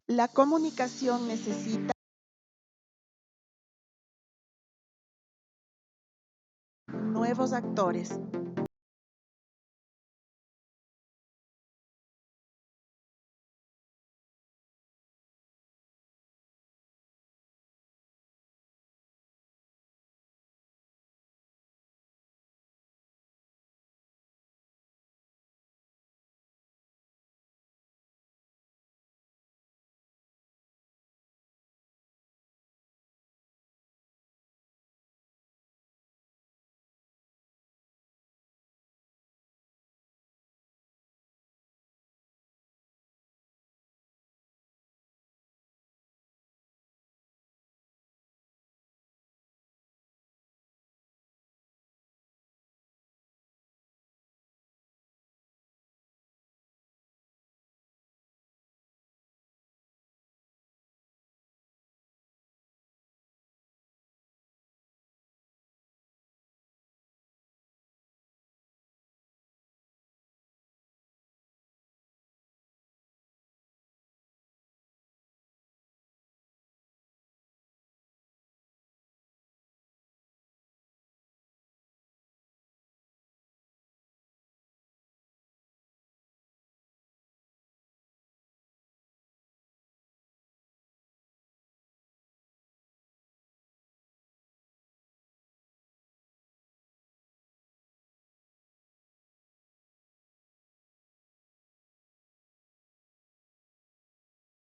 La comunicación necesita nuevos actores.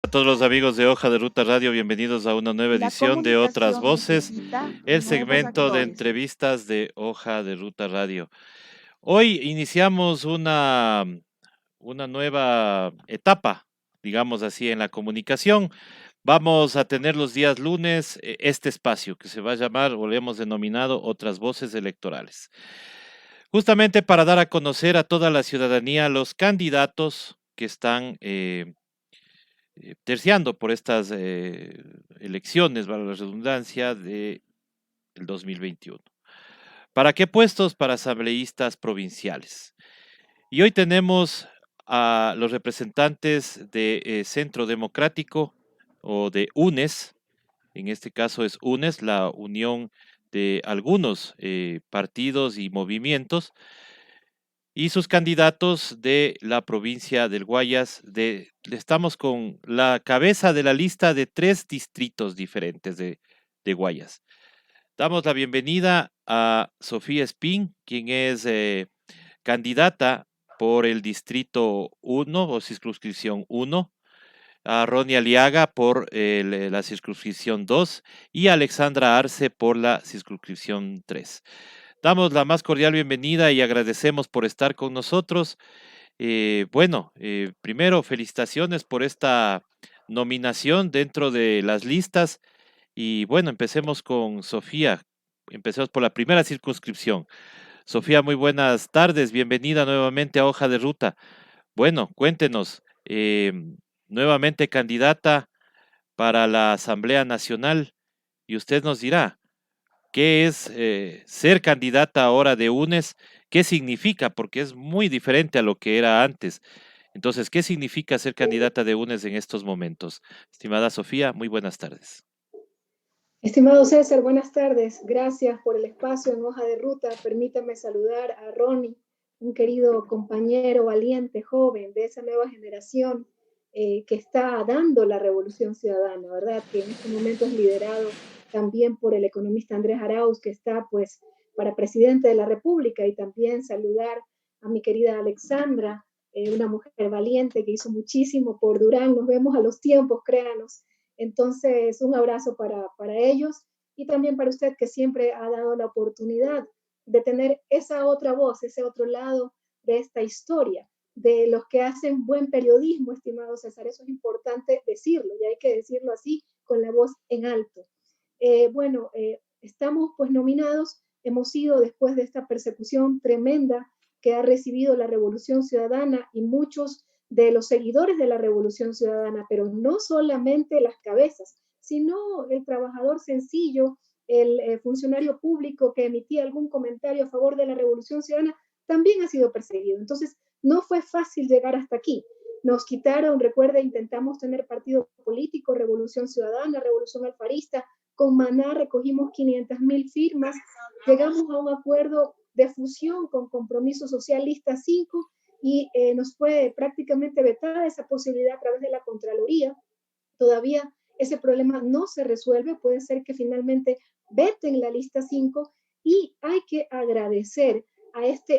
A todos los amigos de Hoja de Ruta Radio, bienvenidos a una nueva La edición de Otras comunicación Voces, necesita el nuevos segmento de actores. entrevistas de Hoja de Ruta Radio. Hoy iniciamos una nueva etapa, digamos así, en la comunicación. Vamos a tener los días lunes este espacio que se va a llamar, o le hemos denominado, Otras Voces Electorales. Justamente para dar a conocer a toda la ciudadanía los candidatos que están terciando por estas elecciones, para la redundancia, del 2021. ¿Para qué puestos? Para asambleístas provinciales. Y hoy tenemos a los representantes de Centro Democrático o de UNES, en este caso es UNES, la unión de algunos partidos y movimientos, y sus candidatos de la provincia del Guayas. Estamos con la cabeza de la lista de 3 distritos diferentes de Guayas. Damos la bienvenida a Sofía Espín, quien es candidata por el distrito 1 o circunscripción 1, a Ronnie Aliaga por la circunscripción 2 y a Alexandra Arce por la circunscripción 3. Damos la más cordial bienvenida y agradecemos por estar con nosotros. Primero, felicitaciones por esta nominación dentro de las listas. Y bueno, empecemos con Sofía. Empecemos por la primera circunscripción. Sofía, muy buenas tardes. Bienvenida nuevamente a Hoja de Ruta. Bueno, cuéntenos, nuevamente candidata para la Asamblea Nacional, y usted nos dirá, ¿qué es ser candidata ahora de UNES? ¿Qué significa? Porque es muy diferente a lo que era antes. Entonces, ¿qué significa ser candidata de UNES en estos momentos? Estimada Sofía, muy buenas tardes. Estimado César, buenas tardes. Gracias por el espacio en Hoja de Ruta. Permítame saludar a Ronnie, un querido compañero valiente, joven de esa nueva generación que está dando la revolución ciudadana, ¿verdad? Que en este momento es liderado también por el economista Andrés Arauz, que está pues para presidente de la República, y también saludar a mi querida Alexandra, una mujer valiente que hizo muchísimo por Durán. Nos vemos a los tiempos, créanos. Entonces, un abrazo para ellos y también para usted que siempre ha dado la oportunidad de tener esa otra voz, ese otro lado de esta historia, de los que hacen buen periodismo, estimado César. Eso es importante decirlo y hay que decirlo así, con la voz en alto. Estamos pues nominados, hemos sido después de esta persecución tremenda que ha recibido la Revolución Ciudadana y muchos de los seguidores de la Revolución Ciudadana, pero no solamente las cabezas, sino el trabajador sencillo, el funcionario público que emitía algún comentario a favor de la Revolución Ciudadana, también ha sido perseguido. Entonces, no fue fácil llegar hasta aquí. Nos quitaron, recuerda, intentamos tener partido político, Revolución Ciudadana, Revolución Alfarista, con Maná recogimos 500.000 firmas, llegamos a un acuerdo de fusión con Compromiso Social Lista 5 y nos fue prácticamente vetada esa posibilidad a través de la Contraloría. Todavía ese problema no se resuelve, puede ser que finalmente veten la lista 5 y hay que agradecer a esta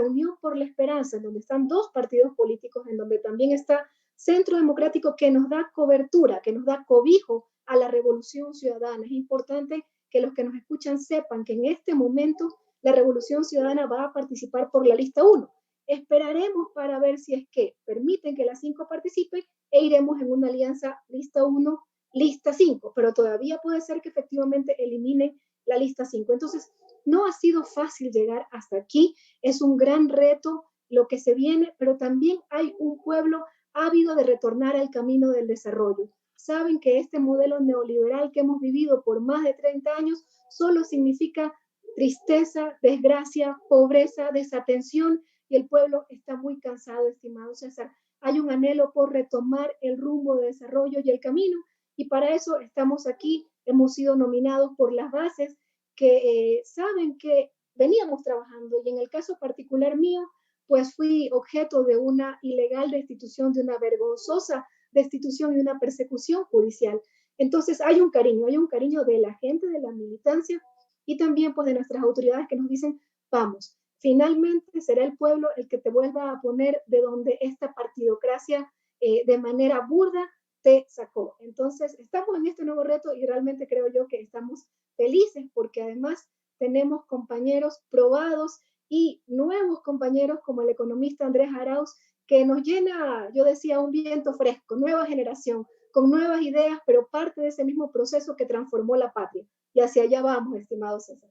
Unión por la Esperanza, en donde están dos partidos políticos, en donde también está Centro Democrático, que nos da cobertura, que nos da cobijo a la Revolución Ciudadana. Es importante que los que nos escuchan sepan que en este momento la Revolución Ciudadana va a participar por la lista 1. Esperaremos para ver si es que permiten que las 5 participen e iremos en una alianza lista 1, lista 5, pero todavía puede ser que efectivamente eliminen la lista 5. Entonces, no ha sido fácil llegar hasta aquí, es un gran reto lo que se viene, pero también hay un pueblo ávido de retornar al camino del desarrollo. Saben que este modelo neoliberal que hemos vivido por más de 30 años solo significa tristeza, desgracia, pobreza, desatención, y el pueblo está muy cansado, estimado César. Hay un anhelo por retomar el rumbo de desarrollo y el camino, y para eso estamos aquí. Hemos sido nominados por las bases que saben que veníamos trabajando, y en el caso particular mío, pues fui objeto de una ilegal destitución, de una vergonzosa destitución y una persecución judicial. Entonces hay un cariño de la gente, de la militancia y también pues de nuestras autoridades que nos dicen, vamos, finalmente será el pueblo el que te vuelva a poner de donde esta partidocracia de manera burda te sacó. Entonces estamos en este nuevo reto y realmente creo yo que estamos felices porque además tenemos compañeros probados y nuevos compañeros como el economista Andrés Arauz, que nos llena, yo decía, un viento fresco, nueva generación, con nuevas ideas, pero parte de ese mismo proceso que transformó la patria. Y hacia allá vamos, estimado César.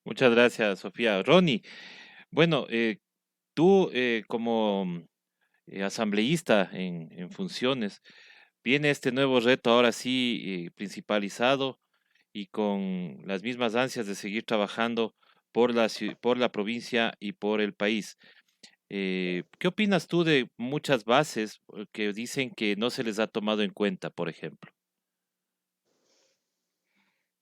Muchas gracias, Sofía. Ronnie, bueno, tú como asambleísta en funciones, viene este nuevo reto ahora sí principalizado y con las mismas ansias de seguir trabajando por la provincia y por el país. ¿Qué opinas tú de muchas bases que dicen que no se les ha tomado en cuenta, por ejemplo?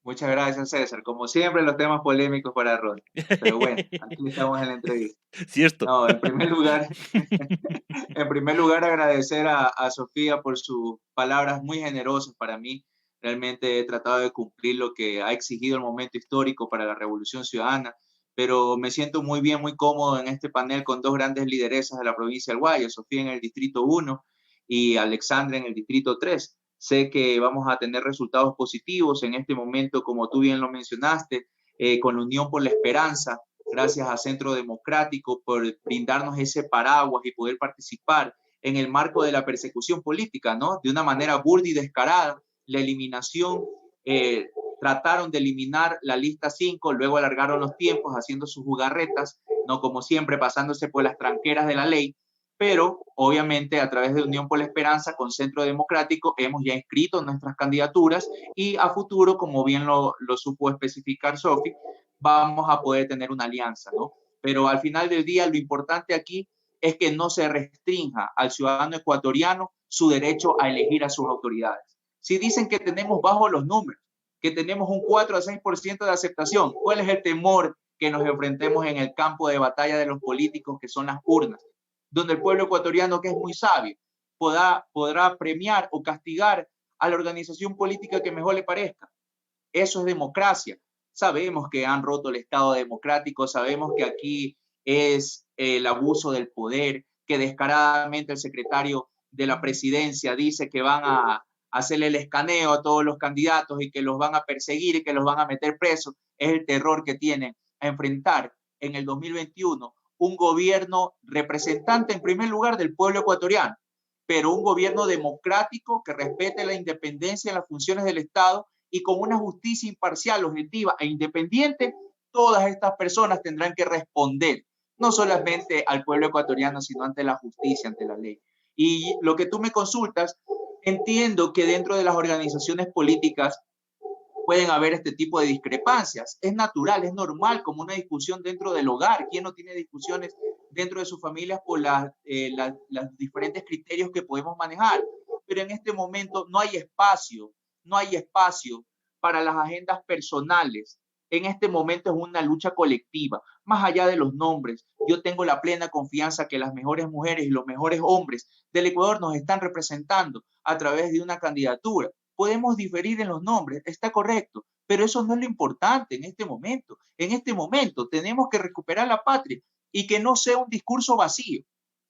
Muchas gracias, César. Como siempre, los temas polémicos para Ron. Pero bueno, aquí estamos en la entrevista. Cierto. No, en primer lugar, en primer lugar agradecer a Sofía por sus palabras muy generosas para mí. Realmente he tratado de cumplir lo que ha exigido el momento histórico para la Revolución Ciudadana, pero me siento muy bien, muy cómodo en este panel con dos grandes lideresas de la provincia del Guayas, Sofía en el Distrito 1 y Alexandra en el Distrito 3. Sé que vamos a tener resultados positivos en este momento, como tú bien lo mencionaste, con la Unión por la Esperanza, gracias a Centro Democrático por brindarnos ese paraguas y poder participar en el marco de la persecución política, ¿no? De una manera burda y descarada, la eliminación, trataron de eliminar la lista 5, luego alargaron los tiempos haciendo sus jugarretas, no como siempre pasándose por las tranqueras de la ley, pero obviamente a través de Unión por la Esperanza con Centro Democrático hemos ya inscrito nuestras candidaturas y a futuro, como bien lo supo especificar Sofi, vamos a poder tener una alianza, ¿no? Pero al final del día lo importante aquí es que no se restrinja al ciudadano ecuatoriano su derecho a elegir a sus autoridades. Si dicen que tenemos bajos los números, que tenemos un 4 a 6% de aceptación, ¿cuál es el temor que nos enfrentemos en el campo de batalla de los políticos que son las urnas? Donde el pueblo ecuatoriano, que es muy sabio, podrá premiar o castigar a la organización política que mejor le parezca. Eso es democracia. Sabemos que han roto el Estado democrático, sabemos que aquí es el abuso del poder, que descaradamente el secretario de la presidencia dice que van a hacerle el escaneo a todos los candidatos y que los van a perseguir y que los van a meter presos. Es el terror que tienen a enfrentar en el 2021 un gobierno representante en primer lugar del pueblo ecuatoriano, pero un gobierno democrático que respete la independencia en las funciones del Estado y con una justicia imparcial, objetiva e independiente. Todas estas personas tendrán que responder, no solamente al pueblo ecuatoriano, sino ante la justicia, ante la ley. Y lo que tú me consultas, entiendo que dentro de las organizaciones políticas pueden haber este tipo de discrepancias. Es natural, es normal, como una discusión dentro del hogar. ¿Quién no tiene discusiones dentro de sus familias por los diferentes criterios que podemos manejar. Pero en este momento no hay espacio para las agendas personales. En este momento es una lucha colectiva, más allá de los nombres. Yo tengo la plena confianza que las mejores mujeres y los mejores hombres del Ecuador nos están representando a través de una candidatura. Podemos diferir en los nombres, está correcto, pero eso no es lo importante en este momento. En este momento tenemos que recuperar la patria y que no sea un discurso vacío,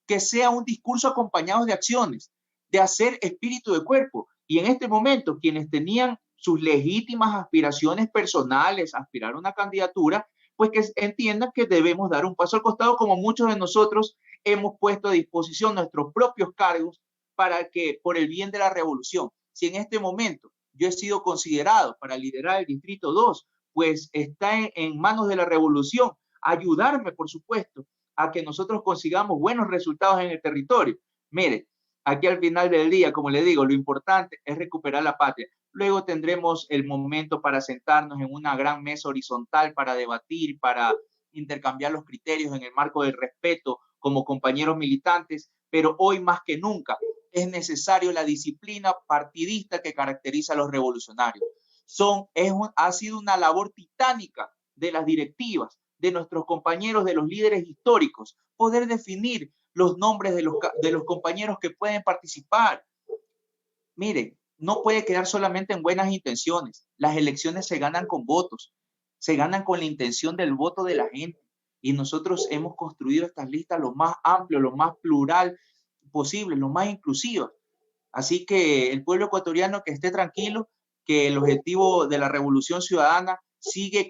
que sea un discurso acompañado de acciones, de hacer espíritu de cuerpo. Y en este momento, quienes tenían sus legítimas aspiraciones personales, aspirar a una candidatura, pues que entiendan que debemos dar un paso al costado, como muchos de nosotros hemos puesto a disposición nuestros propios cargos para que, por el bien de la revolución, si en este momento yo he sido considerado para liderar el Distrito 2, pues está en manos de la revolución ayudarme, por supuesto, a que nosotros consigamos buenos resultados en el territorio. Mire, aquí al final del día, como le digo, lo importante es recuperar la patria. Luego tendremos el momento para sentarnos en una gran mesa horizontal para debatir, para intercambiar los criterios en el marco del respeto como compañeros militantes, pero hoy más que nunca es necesario la disciplina partidista que caracteriza a los revolucionarios. Ha sido una labor titánica de las directivas, de nuestros compañeros, de los líderes históricos, poder definir los nombres de los compañeros que pueden participar. Mire, no puede quedar solamente en buenas intenciones. Las elecciones se ganan con votos, se ganan con la intención del voto de la gente. Y nosotros hemos construido estas listas lo más amplio, lo más plural posible, lo más inclusiva. Así que el pueblo ecuatoriano que esté tranquilo, que el objetivo de la Revolución Ciudadana sigue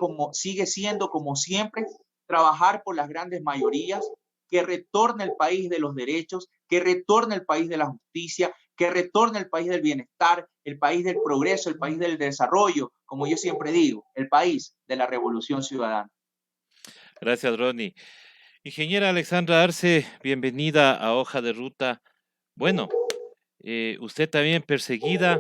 siendo, como siempre, trabajar por las grandes mayorías, que retorne el país de los derechos, que retorne el país de la justicia, que retorne el país del bienestar, el país del progreso, el país del desarrollo, como yo siempre digo, el país de la Revolución Ciudadana. Gracias, Ronnie. Ingeniera Alexandra Arce, bienvenida a Hoja de Ruta. Bueno, usted también perseguida,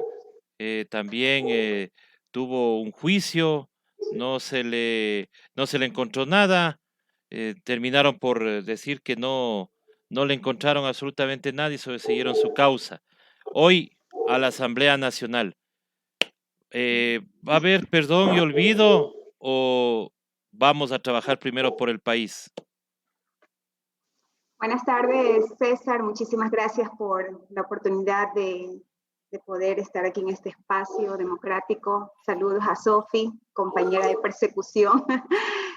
también tuvo un juicio, no se le encontró nada, terminaron por decir que no le encontraron absolutamente nada y siguieron su causa. Hoy a la Asamblea Nacional, ¿va a haber perdón y olvido o vamos a trabajar primero por el país? Buenas tardes, César. Muchísimas gracias por la oportunidad de poder estar aquí en este espacio democrático. Saludos a Sofi, compañera de persecución.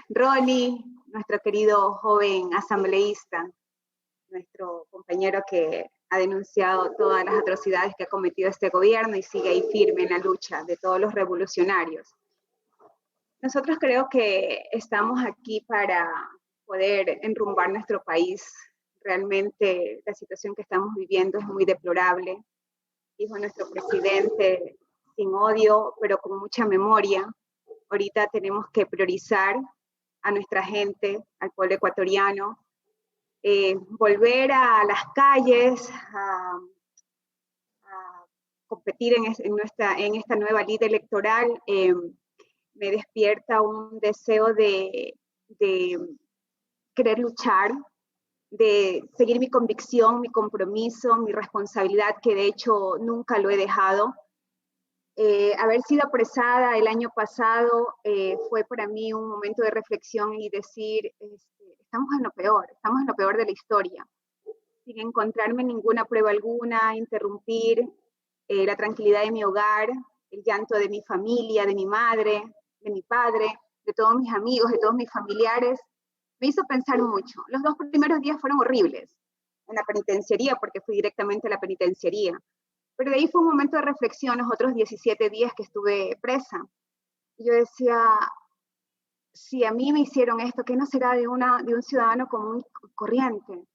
Ronnie, nuestro querido joven asambleísta, nuestro compañero que ha denunciado todas las atrocidades que ha cometido este gobierno y sigue ahí firme en la lucha de todos los revolucionarios. Nosotros creo que estamos aquí para poder enrumbar nuestro país. Realmente la situación que estamos viviendo es muy deplorable. Dijo nuestro presidente, sin odio, pero con mucha memoria. Ahorita tenemos que priorizar a nuestra gente, al pueblo ecuatoriano, volver a las calles, a competir en esta nueva ley electoral. Me despierta un deseo de querer luchar, de seguir mi convicción, mi compromiso, mi responsabilidad, que de hecho nunca lo he dejado. Haber sido apresada el año pasado fue para mí un momento de reflexión y decir, estamos en lo peor de la historia, sin encontrarme ninguna prueba alguna, interrumpir la tranquilidad de mi hogar, el llanto de mi familia, de mi madre, de mi padre, de todos mis amigos, de todos mis familiares, me hizo pensar mucho. Los 2 primeros días fueron horribles en la penitenciaría, porque fui directamente a la penitenciaría. Pero de ahí fue un momento de reflexión, los otros 17 días que estuve presa. Y yo decía, si a mí me hicieron esto, ¿qué no será de un ciudadano común y corriente? O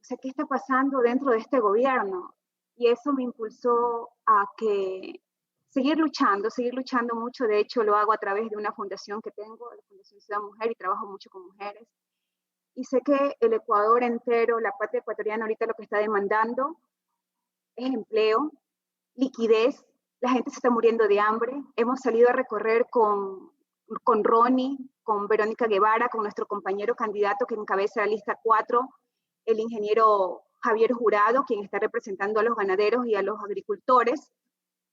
sea, ¿qué está pasando dentro de este gobierno? Y eso me impulsó a seguir luchando mucho. De hecho, lo hago a través de una fundación que tengo, la Fundación Ciudad Mujer, y trabajo mucho con mujeres. Y sé que el Ecuador entero, la patria ecuatoriana ahorita lo que está demandando es empleo, liquidez. La gente se está muriendo de hambre. Hemos salido a recorrer con Ronnie, con Verónica Guevara, con nuestro compañero candidato que encabeza la lista 4, el ingeniero Javier Jurado, quien está representando a los ganaderos y a los agricultores,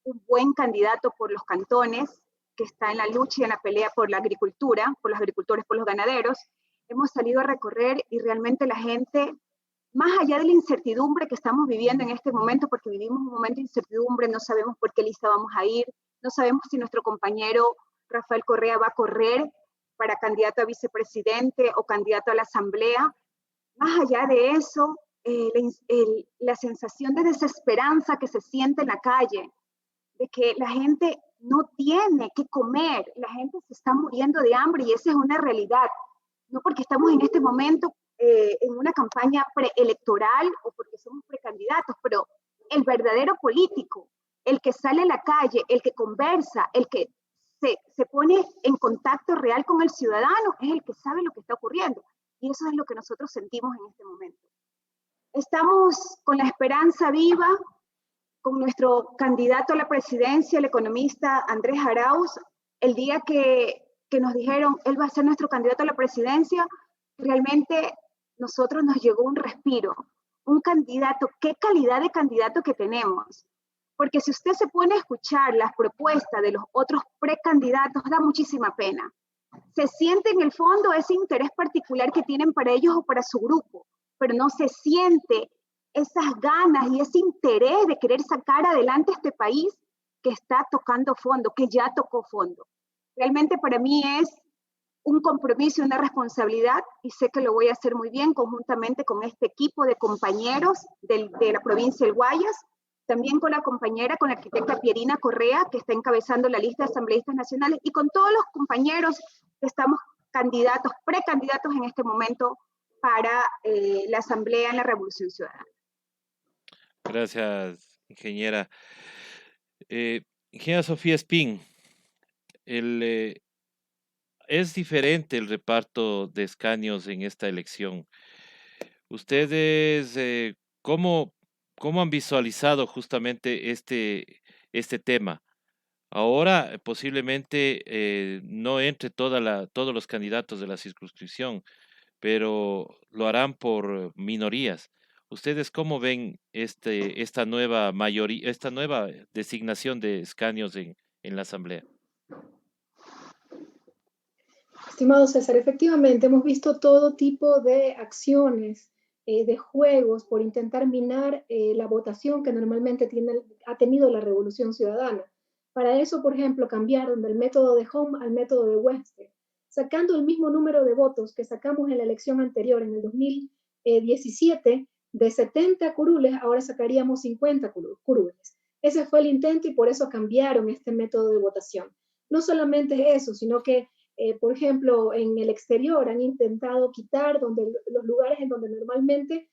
un buen candidato por los cantones, que está en la lucha y en la pelea por la agricultura, por los agricultores, por los ganaderos. Hemos salido a recorrer y realmente la gente, más allá de la incertidumbre que estamos viviendo en este momento, porque vivimos un momento de incertidumbre, no sabemos por qué lista vamos a ir, no sabemos si nuestro compañero Rafael Correa va a correr para candidato a vicepresidente o candidato a la asamblea. Más allá de eso, la sensación de desesperanza que se siente en la calle, de que la gente no tiene que comer, la gente se está muriendo de hambre y esa es una realidad. No porque estamos en este momento en una campaña preelectoral o porque somos precandidatos, pero el verdadero político, el que sale a la calle, el que conversa, el que se pone en contacto real con el ciudadano, es el que sabe lo que está ocurriendo. Y eso es lo que nosotros sentimos en este momento. Estamos con la esperanza viva, con nuestro candidato a la presidencia, el economista Andrés Arauz. El día que nos dijeron, él va a ser nuestro candidato a la presidencia, realmente nosotros nos llegó un respiro. Un candidato, qué calidad de candidato que tenemos. Porque si usted se pone a escuchar las propuestas de los otros precandidatos, da muchísima pena. Se siente en el fondo ese interés particular que tienen para ellos o para su grupo, pero no se siente esas ganas y ese interés de querer sacar adelante este país que está tocando fondo, que ya tocó fondo. Realmente para mí es un compromiso y una responsabilidad, y sé que lo voy a hacer muy bien conjuntamente con este equipo de compañeros de la provincia del Guayas, también con la compañera, con la arquitecta Pierina Correa, que está encabezando la lista de asambleístas nacionales, y con todos los compañeros que estamos candidatos, precandidatos en este momento para la Asamblea en la Revolución Ciudadana. Gracias, ingeniera. Ingeniera Sofía Espín, es diferente el reparto de escaños en esta elección. ¿Ustedes cómo han visualizado justamente este tema? Ahora posiblemente no entre todos los candidatos de la circunscripción, pero lo harán por minorías. ¿Ustedes cómo ven esta nueva mayoría, esta nueva designación de escaños en la Asamblea? Estimado César, efectivamente hemos visto todo tipo de acciones, de juegos por intentar minar la votación que normalmente ha tenido la Revolución Ciudadana. Para eso, por ejemplo, cambiaron del método de Home al método de Webster, sacando el mismo número de votos que sacamos en la elección anterior, en el 2017, de 70 curules, ahora sacaríamos 50 curules. Ese fue el intento y por eso cambiaron este método de votación. No solamente es eso, sino que por ejemplo, en el exterior han intentado quitar los lugares en donde normalmente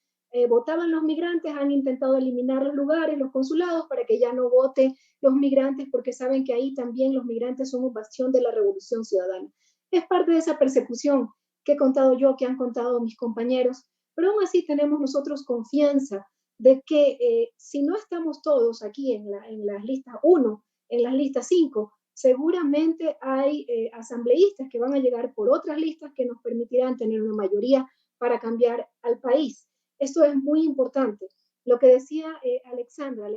votaban los migrantes, han intentado eliminar los lugares, los consulados, para que ya no voten los migrantes, porque saben que ahí también los migrantes son un bastión de la Revolución Ciudadana. Es parte de esa persecución que he contado yo, que han contado mis compañeros, pero aún así tenemos nosotros confianza de que si no estamos todos aquí en las listas 1, en las listas 5, seguramente hay asambleístas que van a llegar por otras listas que nos permitirán tener una mayoría para cambiar al país. Esto es muy importante. Lo que decía Alexandra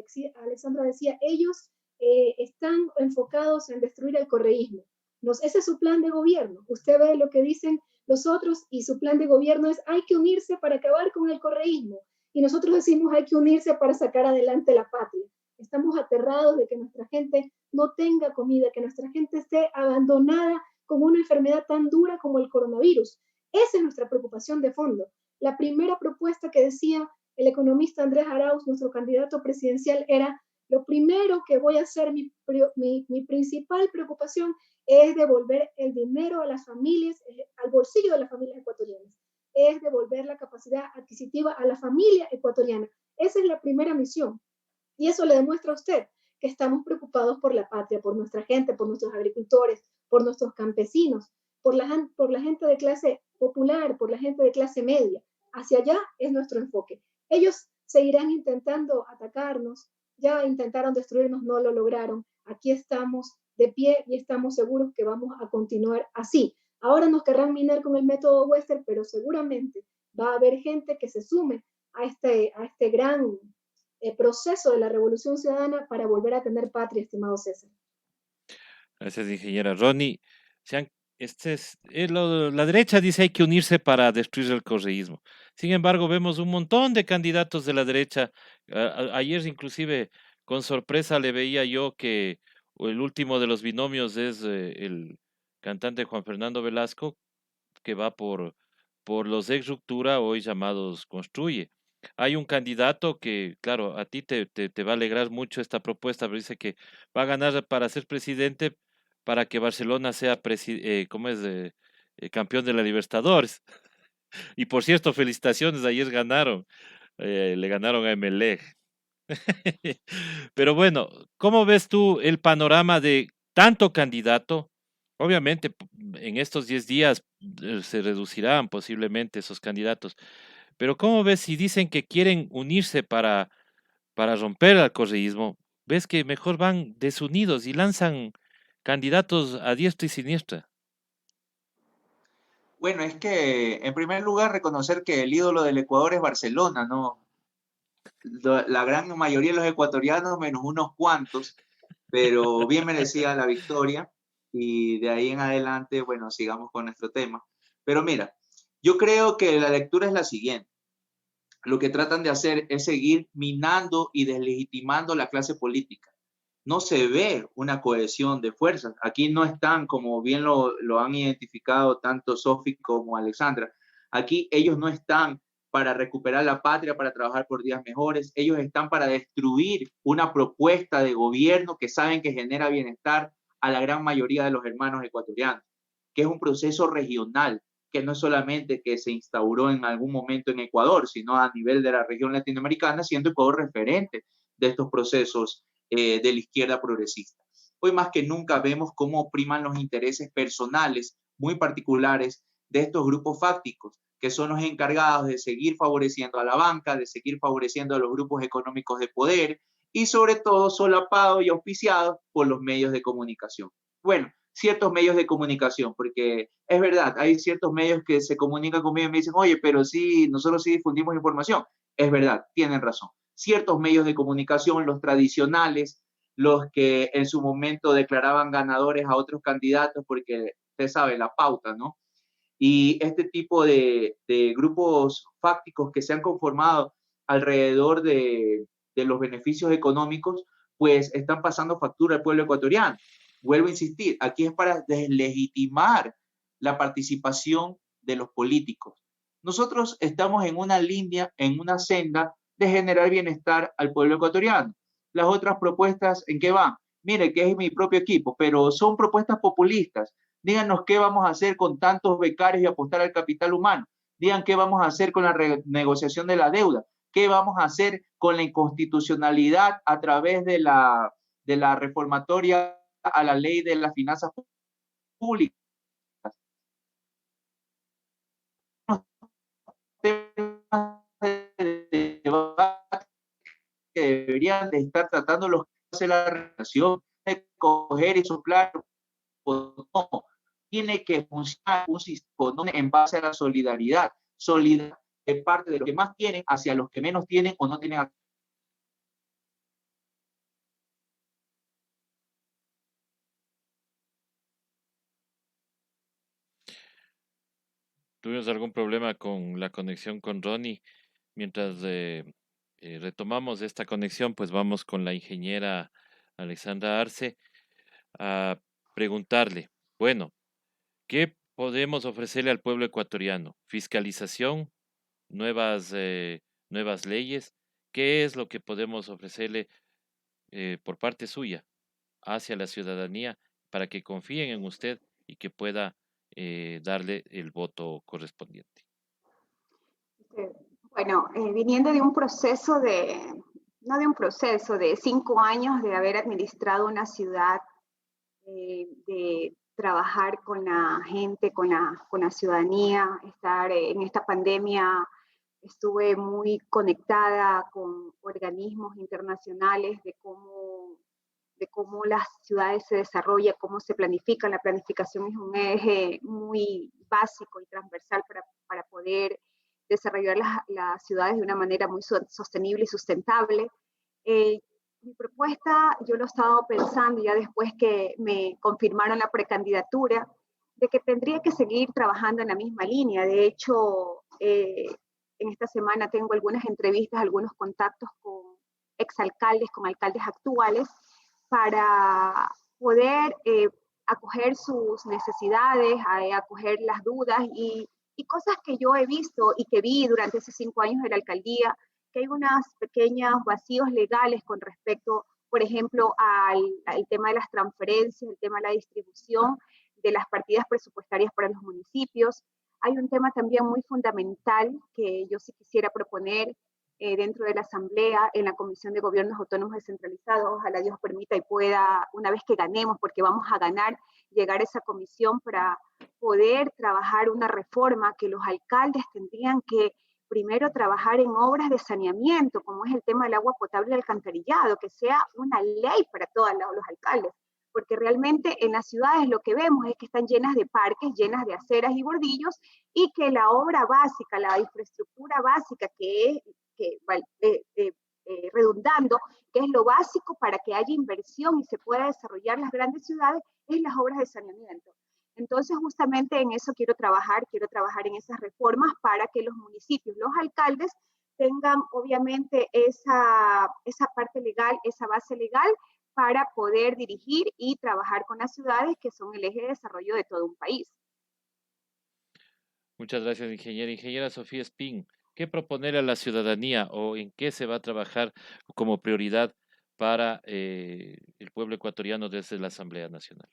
decía, ellos están enfocados en destruir el correísmo. Ese es su plan de gobierno. Usted ve lo que dicen los otros y su plan de gobierno es hay que unirse para acabar con el correísmo. Y nosotros decimos hay que unirse para sacar adelante la patria. Estamos aterrados de que nuestra gente no tenga comida, que nuestra gente esté abandonada con una enfermedad tan dura como el coronavirus. Esa es nuestra preocupación de fondo. La primera propuesta que decía el economista Andrés Arauz, nuestro candidato presidencial, era lo primero que voy a hacer, mi principal preocupación es devolver el dinero a las familias, al bolsillo de las familias ecuatorianas, es devolver la capacidad adquisitiva a la familia ecuatoriana. Esa es la primera misión. Y eso le demuestra a usted que estamos preocupados por la patria, por nuestra gente, por nuestros agricultores, por nuestros campesinos, por la gente de clase popular, por la gente de clase media. Hacia allá es nuestro enfoque. Ellos seguirán intentando atacarnos, ya intentaron destruirnos, no lo lograron. Aquí estamos de pie y estamos seguros que vamos a continuar así. Ahora nos querrán minar con el método Webster, pero seguramente va a haber gente que se sume a este gran proceso de la revolución ciudadana para volver a tener patria, estimado César. Gracias, ingeniera Ronnie. La derecha dice hay que unirse para destruir el correísmo. Sin embargo, vemos un montón de candidatos de la derecha. Ayer, inclusive, con sorpresa le veía yo que el último de los binomios es el cantante Juan Fernando Velasco, que va por los ex Ruptura, hoy llamados Construye. Hay un candidato que, claro, a ti te va a alegrar mucho esta propuesta, pero dice que va a ganar para ser presidente para que Barcelona sea ¿cómo es? Campeón de la Libertadores. Y por cierto, felicitaciones, ayer ganaron, le ganaron a Emelec. Pero bueno, ¿cómo ves tú el panorama de tanto candidato? Obviamente, en estos 10 días se reducirán posiblemente esos candidatos, pero ¿cómo ves si dicen que quieren unirse para romper al correísmo? ¿Ves que mejor van desunidos y lanzan candidatos a diestra y siniestra? Bueno, es que en primer lugar reconocer que el ídolo del Ecuador es Barcelona, ¿no? La gran mayoría de los ecuatorianos, menos unos cuantos, pero bien merecida la victoria y de ahí en adelante, bueno, sigamos con nuestro tema. Pero mira, yo creo que la lectura es la siguiente. Lo que tratan de hacer es seguir minando y deslegitimando la clase política. No se ve una cohesión de fuerzas. Aquí no están, como bien lo han identificado tanto Sofi como Alexandra, aquí ellos no están para recuperar la patria, para trabajar por días mejores. Ellos están para destruir una propuesta de gobierno que saben que genera bienestar a la gran mayoría de los hermanos ecuatorianos, que es un proceso regional, que no es solamente que se instauró en algún momento en Ecuador, sino a nivel de la región latinoamericana, siendo Ecuador referente de estos procesos de la izquierda progresista. Hoy más que nunca vemos cómo priman los intereses personales muy particulares de estos grupos fácticos, que son los encargados de seguir favoreciendo a la banca, de seguir favoreciendo a los grupos económicos de poder y sobre todo solapados y auspiciados por los medios de comunicación. Bueno, ciertos medios de comunicación, porque es verdad, hay ciertos medios que se comunican conmigo y me dicen, oye, pero sí, nosotros sí difundimos información. Es verdad, tienen razón. Ciertos medios de comunicación, los tradicionales, los que en su momento declaraban ganadores a otros candidatos, porque usted sabe, la pauta, ¿no? Y este tipo de grupos fácticos que se han conformado alrededor de los beneficios económicos, pues están pasando factura al pueblo ecuatoriano. Vuelvo a insistir, aquí es para deslegitimar la participación de los políticos. Nosotros estamos en una línea, en una senda de generar bienestar al pueblo ecuatoriano. Las otras propuestas, ¿en qué van? Mire, que es mi propio equipo, pero son propuestas populistas. Díganos qué vamos a hacer con tantos becarios y apostar al capital humano. Digan qué vamos a hacer con la renegociación de la deuda. ¿Qué vamos a hacer con la inconstitucionalidad a través de la reformatoria a la ley de las finanzas públicas? Temas de debate que deberían de estar tratando los que hacen la relación, de coger y soplar, no, tiene que funcionar un sistema en base a la solidaridad, solidaridad de parte de los que más tienen hacia los que menos tienen o no tienen. ¿Tuvimos algún problema con la conexión con Ronnie? Mientras retomamos esta conexión, pues vamos con la ingeniera Alexandra Arce a preguntarle, bueno, ¿qué podemos ofrecerle al pueblo ecuatoriano? ¿Fiscalización? ¿Nuevas leyes? ¿Qué es lo que podemos ofrecerle por parte suya hacia la ciudadanía para que confíen en usted y que pueda darle el voto correspondiente? Bueno, viniendo de un proceso no de un proceso, de 5 años de haber administrado una ciudad, de trabajar con la gente, con la ciudadanía, estar en esta pandemia, estuve muy conectada con organismos internacionales de cómo las ciudades se desarrollan, cómo se planifican. La planificación es un eje muy básico y transversal para poder desarrollar las ciudades de una manera muy sostenible y sustentable. Mi propuesta, yo lo he estado pensando ya después que me confirmaron la precandidatura, de que tendría que seguir trabajando en la misma línea. De hecho, en esta semana tengo algunas entrevistas, algunos contactos con exalcaldes, con alcaldes actuales, para poder acoger sus necesidades, acoger las dudas y cosas que yo he visto y que vi durante esos 5 años de la alcaldía, que hay unos pequeños vacíos legales con respecto, por ejemplo, al tema de las transferencias, el tema de la distribución de las partidas presupuestarias para los municipios. Hay un tema también muy fundamental que yo sí quisiera proponer dentro de la Asamblea, en la Comisión de Gobiernos Autónomos Descentralizados. Ojalá Dios permita y pueda, una vez que ganemos, porque vamos a ganar, llegar a esa comisión para poder trabajar una reforma que los alcaldes tendrían que primero trabajar en obras de saneamiento, como es el tema del agua potable y alcantarillado, que sea una ley para todos los alcaldes, porque realmente en las ciudades lo que vemos es que están llenas de parques, llenas de aceras y bordillos, y que la obra básica, la infraestructura básica redundando, que es lo básico para que haya inversión y se pueda desarrollar las grandes ciudades, es las obras de saneamiento. Entonces, justamente en eso quiero trabajar en esas reformas para que los municipios, los alcaldes, tengan obviamente esa parte legal, esa base legal para poder dirigir y trabajar con las ciudades que son el eje de desarrollo de todo un país. Muchas gracias, ingeniera. Ingeniera Sofía Espín, ¿qué proponer a la ciudadanía o en qué se va a trabajar como prioridad para el pueblo ecuatoriano desde la Asamblea Nacional?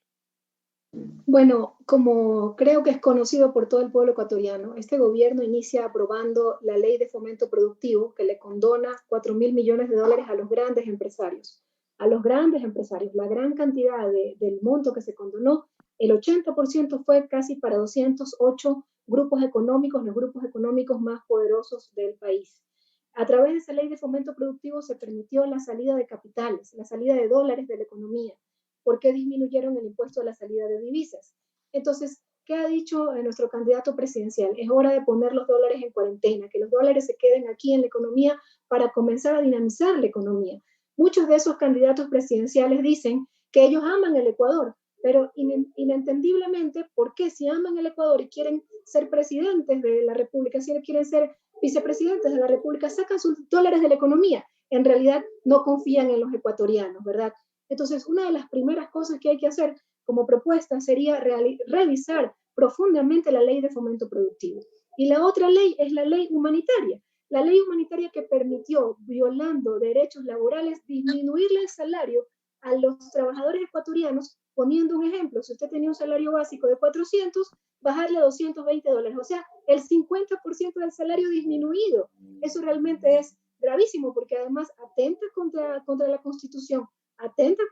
Bueno, como creo que es conocido por todo el pueblo ecuatoriano, este gobierno inicia aprobando la ley de fomento productivo que le condona 4.000 millones de dólares a los grandes empresarios. A los grandes empresarios, la gran cantidad del monto que se condonó, el 80% fue casi para 208 grupos económicos, los grupos económicos más poderosos del país. A través de esa ley de fomento productivo se permitió la salida de capitales, la salida de dólares de la economía. ¿Por qué disminuyeron el impuesto a la salida de divisas? Entonces, ¿qué ha dicho nuestro candidato presidencial? Es hora de poner los dólares en cuarentena, que los dólares se queden aquí en la economía para comenzar a dinamizar la economía. Muchos de esos candidatos presidenciales dicen que ellos aman el Ecuador, pero inentendiblemente, ¿por qué si aman el Ecuador y quieren ser presidentes de la República, si quieren ser vicepresidentes de la República, sacan sus dólares de la economía? En realidad no confían en los ecuatorianos, ¿verdad? Entonces, una de las primeras cosas que hay que hacer como propuesta sería revisar profundamente la ley de fomento productivo. Y la otra ley es la ley humanitaria. La ley humanitaria que permitió, violando derechos laborales, disminuirle el salario a los trabajadores ecuatorianos, poniendo un ejemplo, si usted tenía un salario básico de 400, bajarle a $220, o sea, el 50% del salario disminuido. Eso realmente es gravísimo porque además atenta contra la Constitución, atenta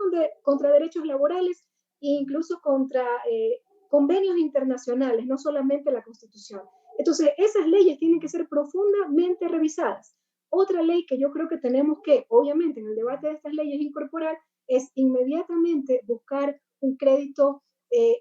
contra derechos laborales e incluso contra convenios internacionales, no solamente la Constitución. Entonces, esas leyes tienen que ser profundamente revisadas. Otra ley que yo creo que tenemos que, obviamente, en el debate de estas leyes incorporar es inmediatamente buscar un crédito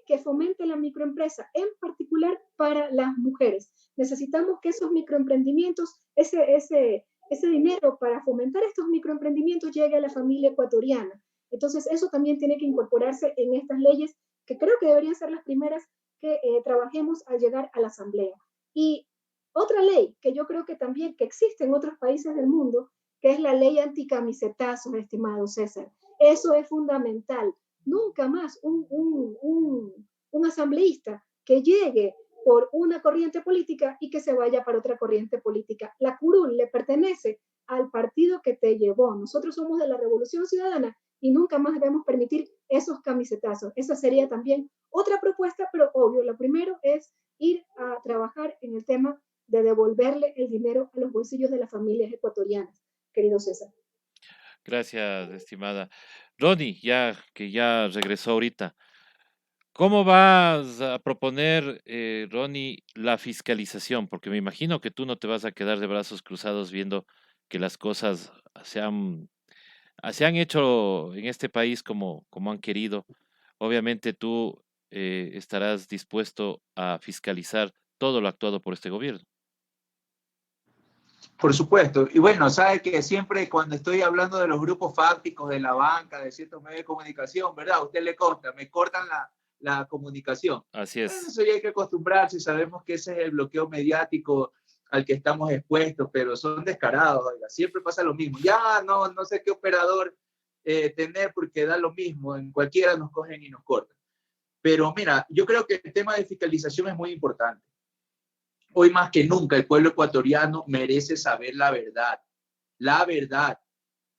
que fomente la microempresa, en particular para las mujeres. Necesitamos que esos microemprendimientos, ese dinero para fomentar estos microemprendimientos llegue a la familia ecuatoriana. Entonces, eso también tiene que incorporarse en estas leyes, que creo que deberían ser las primeras que trabajemos al llegar a la Asamblea. Y otra ley que yo creo que también que existe en otros países del mundo, que es la ley anticamisetazos, estimado César. Eso es fundamental. Nunca más un asambleísta que llegue por una corriente política y que se vaya para otra corriente política. La curul le pertenece al partido que te llevó. Nosotros somos de la Revolución Ciudadana y nunca más debemos permitir esos camisetazos. Esa sería también otra propuesta, pero obvio, lo primero es ir a trabajar en el tema de devolverle el dinero a los bolsillos de las familias ecuatorianas, querido César. Gracias, estimada. Ronnie, que ya regresó ahorita. ¿Cómo vas a proponer, Ronnie, la fiscalización? Porque me imagino que tú no te vas a quedar de brazos cruzados viendo que las cosas se han hecho en este país como han querido. Obviamente tú estarás dispuesto a fiscalizar todo lo actuado por este gobierno. Por supuesto. Y bueno, sabe que siempre cuando estoy hablando de los grupos fácticos, de la banca, de ciertos medios de comunicación, ¿verdad? A usted le consta, me cortan la comunicación. Así Bueno, es. eso ya hay que acostumbrarse, sabemos que ese es el bloqueo mediático al que estamos expuestos, pero son descarados, oiga, siempre pasa lo mismo. Ya no sé qué operador tener porque da lo mismo, en cualquiera nos cogen y nos cortan. Pero mira, yo creo que el tema de fiscalización es muy importante. Hoy más que nunca el pueblo ecuatoriano merece saber la verdad. La verdad.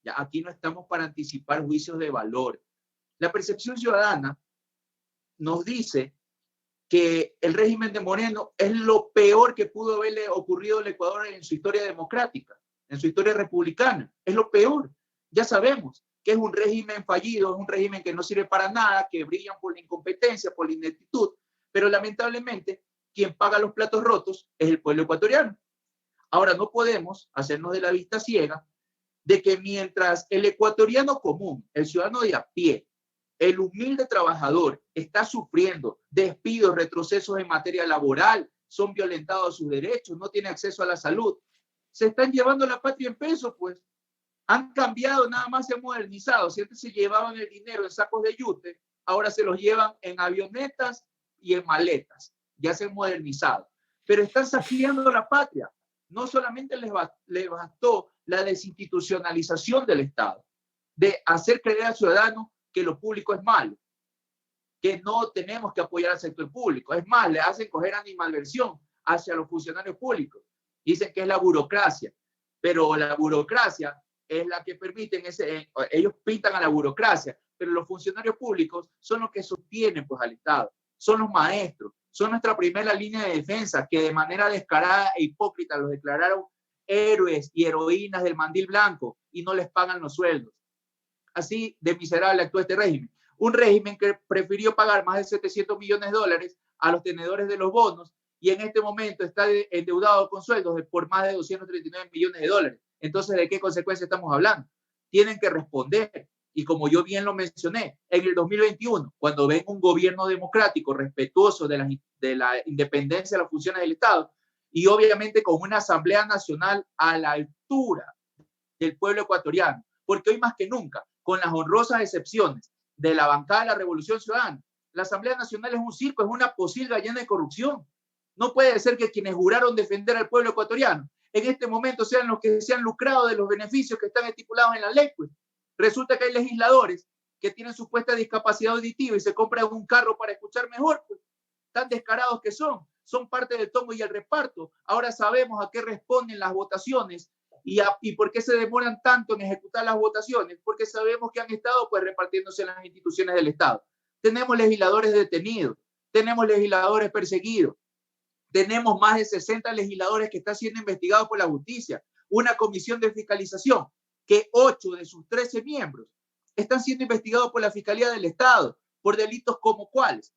Ya, aquí no estamos para anticipar juicios de valor. La percepción ciudadana nos dice que el régimen de Moreno es lo peor que pudo haberle ocurrido al Ecuador en su historia democrática, en su historia republicana. Es lo peor. Ya sabemos que es un régimen fallido, es un régimen que no sirve para nada, que brillan por la incompetencia, por la ineptitud, pero lamentablemente quien paga los platos rotos es el pueblo ecuatoriano. Ahora no podemos hacernos de la vista ciega de que mientras el ecuatoriano común, el ciudadano de a pie, el humilde trabajador está sufriendo despidos, retrocesos en materia laboral, son violentados sus derechos, no tiene acceso a la salud, se están llevando la patria en pesos, pues. Han cambiado, nada más se han modernizado. Si antes se llevaban el dinero en sacos de yute, ahora se los llevan en avionetas y en maletas. Ya se han modernizado. Pero están saqueando la patria. No solamente les bastó la desinstitucionalización del Estado, de hacer creer al ciudadano que lo público es malo, que no tenemos que apoyar al sector público. Es más, le hacen coger animalversión hacia los funcionarios públicos. Dicen que es la burocracia, pero la burocracia es la que permiten ellos pintan a la burocracia, pero los funcionarios públicos son los que sostienen pues al Estado, son los maestros, son nuestra primera línea de defensa, que de manera descarada e hipócrita los declararon héroes y heroínas del mandil blanco y no les pagan los sueldos. Así de miserable actúa este régimen. Un régimen que prefirió pagar más de 700 millones de dólares a los tenedores de los bonos y en este momento está endeudado con sueldos por más de 239 millones de dólares. Entonces, ¿de qué consecuencias estamos hablando? Tienen que responder. Y como yo bien lo mencioné, en el 2021, cuando ven un gobierno democrático respetuoso de la independencia de las funciones del Estado y obviamente con una Asamblea Nacional a la altura del pueblo ecuatoriano, porque hoy más que nunca, con las honrosas excepciones de la bancada de la Revolución Ciudadana, la Asamblea Nacional es un circo, es una posilga llena de corrupción. No puede ser que quienes juraron defender al pueblo ecuatoriano en este momento sean los que se han lucrado de los beneficios que están estipulados en la ley. Pues resulta que hay legisladores que tienen supuesta discapacidad auditiva y se compran un carro para escuchar mejor, pues tan descarados que son parte del tomo y el reparto. Ahora sabemos a qué responden las votaciones y por qué se demoran tanto en ejecutar las votaciones, porque sabemos que han estado pues repartiéndose en las instituciones del Estado. Tenemos legisladores detenidos, tenemos legisladores perseguidos, tenemos más de 60 legisladores que están siendo investigados por la justicia, una comisión de fiscalización que 8 de sus 13 miembros están siendo investigados por la Fiscalía del Estado por delitos como cuáles: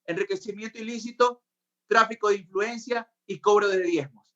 enriquecimiento ilícito, tráfico de influencia y cobro de diezmos.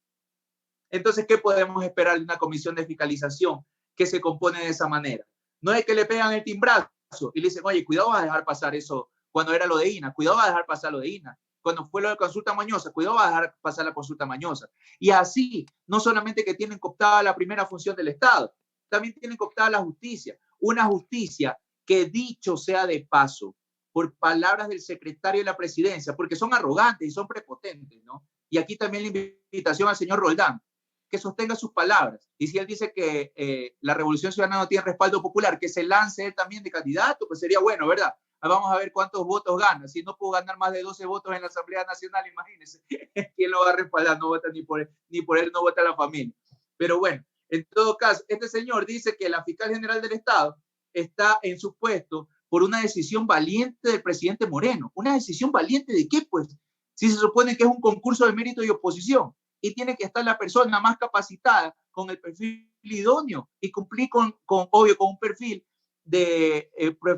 Entonces, ¿qué podemos esperar de una comisión de fiscalización que se compone de esa manera? No es que le pegan el timbrazo y le dicen, oye, cuidado, vas a dejar pasar eso cuando era lo de INA, cuidado, vas a dejar pasar lo de INA. Cuando fue lo de consulta mañosa, cuidado, vas a dejar pasar la consulta mañosa. Y así, no solamente que tienen cooptada la primera función del Estado, también tienen cooptada la justicia. Una justicia que, dicho sea de paso, por palabras del secretario de la presidencia, porque son arrogantes y son prepotentes, ¿no? Y aquí también la invitación al señor Roldán, que sostenga sus palabras. Y si él dice que la Revolución Ciudadana no tiene respaldo popular, que se lance él también de candidato, pues sería bueno, ¿verdad? Vamos a ver cuántos votos gana. Si no puedo ganar más de 12 votos en la Asamblea Nacional, imagínense, ¿quién lo va a respaldar? No vota ni por él, no vota la familia. Pero bueno, en todo caso, este señor dice que la fiscal general del Estado está en su puesto por una decisión valiente del presidente Moreno. ¿Una decisión valiente de qué, pues? Si se supone que es un concurso de mérito y oposición y tiene que estar la persona más capacitada con el perfil idóneo y cumplir obvio, con un perfil